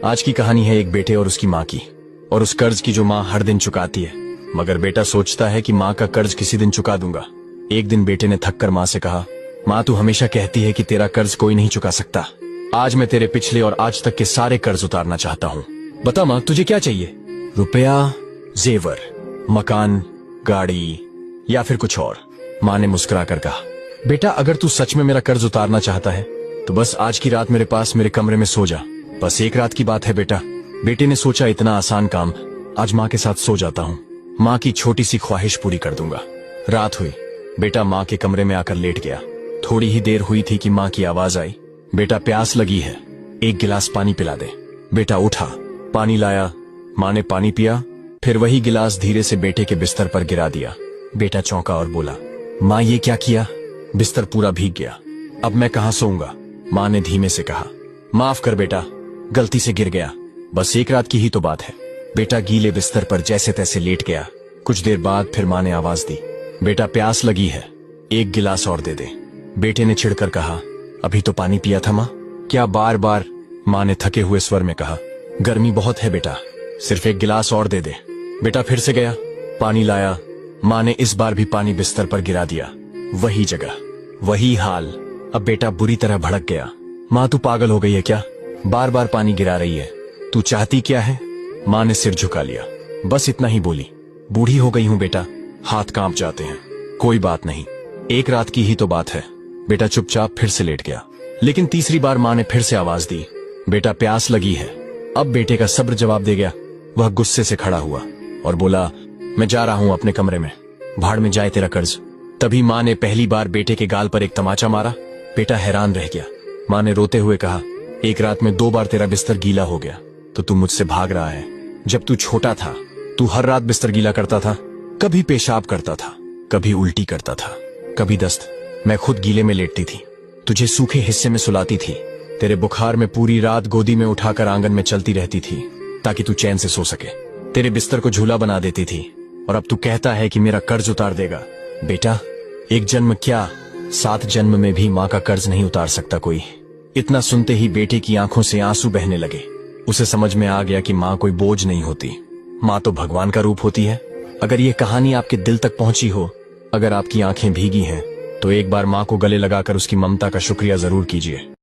आज की कहानी है एक बेटे और उसकी माँ की, और उस कर्ज की जो माँ हर दिन चुकाती है। मगर बेटा सोचता है कि माँ का कर्ज किसी दिन चुका दूंगा। एक दिन बेटे ने थक कर माँ से कहा, माँ तू हमेशा कहती है कि तेरा कर्ज कोई नहीं चुका सकता। आज मैं तेरे पिछले और आज तक के सारे कर्ज उतारना चाहता हूँ। बता माँ तुझे क्या चाहिए? रुपया, जेवर, मकान, गाड़ी या फिर कुछ और? माँ ने मुस्कुरा कर कहा, बेटा अगर तू सच में मेरा कर्ज उतारना चाहता है तो बस आज की रात मेरे पास मेरे कमरे में सो जा। बस एक रात की बात है बेटा। बेटे ने सोचा इतना आसान काम, आज माँ के साथ सो जाता हूँ, माँ की छोटी सी ख्वाहिश पूरी कर दूंगा। रात हुई, बेटा माँ के कमरे में आकर लेट गया। थोड़ी ही देर हुई थी कि माँ की आवाज आई, बेटा प्यास लगी है, एक गिलास पानी पिला दे। बेटा उठा, पानी लाया। माँ ने पानी पिया, फिर वही गिलास धीरे से बेटे के बिस्तर पर गिरा दिया। बेटा चौंका और बोला, माँ ये क्या किया? बिस्तर पूरा भीग गया, अब मैं कहाँ सोऊंगा? माँ ने धीमे से कहा, माफ कर बेटा, गलती से गिर गया, बस एक रात की ही तो बात है। बेटा गीले बिस्तर पर जैसे तैसे लेट गया। कुछ देर बाद फिर माँ ने आवाज दी, बेटा प्यास लगी है, एक गिलास और दे दे। बेटे ने चिढ़कर कहा, अभी तो पानी पिया था माँ, क्या बार बार? माँ ने थके हुए स्वर में कहा, गर्मी बहुत है बेटा, सिर्फ एक गिलास और दे दे। बेटा फिर से गया, पानी लाया। माँ ने इस बार भी पानी बिस्तर पर गिरा दिया। वही जगह, वही हाल। अब बेटा बुरी तरह भड़क गया। माँ तू पागल हो गई है क्या? बार बार पानी गिरा रही है, तू चाहती क्या है? माँ ने सिर झुका लिया, बस इतना ही बोली, बूढ़ी हो गई हूँ बेटा, हाथ कांप जाते हैं। कोई बात नहीं, एक रात की ही तो बात है। बेटा चुपचाप फिर से लेट गया। लेकिन तीसरी बार माँ ने फिर से आवाज दी, बेटा प्यास लगी है। अब बेटे का सब्र जवाब दे गया। वह गुस्से से खड़ा हुआ और बोला, मैं जा रहा हूं अपने कमरे में, भाड़ में जाए तेरा कर्ज। तभी माँ ने पहली बार बेटे के गाल पर एक तमाचा मारा। बेटा हैरान रह गया। माँ ने रोते हुए कहा, एक रात में 2 बार तेरा बिस्तर गीला हो गया तो तू मुझसे भाग रहा है। जब तू छोटा था तू हर रात बिस्तर गीला करता था, कभी पेशाब करता था, कभी उल्टी करता था, कभी दस्त। मैं खुद गीले में लेटती थी, तुझे सूखे हिस्से में सुलाती थी, तेरे बुखार में पूरी रात गोदी में उठाकर आंगन में चलती रहती थी ताकि तू चैन से सो सके, तेरे बिस्तर को झूला बना देती थी। और अब तू कहता है कि मेरा कर्ज उतार देगा। बेटा एक जन्म क्या, 7 जन्म में भी माँ का कर्ज नहीं उतार सकता कोई। इतना सुनते ही बेटे की आंखों से आंसू बहने लगे। उसे समझ में आ गया कि माँ कोई बोझ नहीं होती, माँ तो भगवान का रूप होती है। अगर ये कहानी आपके दिल तक पहुंची हो, अगर आपकी आंखें भीगी हैं, तो एक बार माँ को गले लगाकर उसकी ममता का शुक्रिया जरूर कीजिए।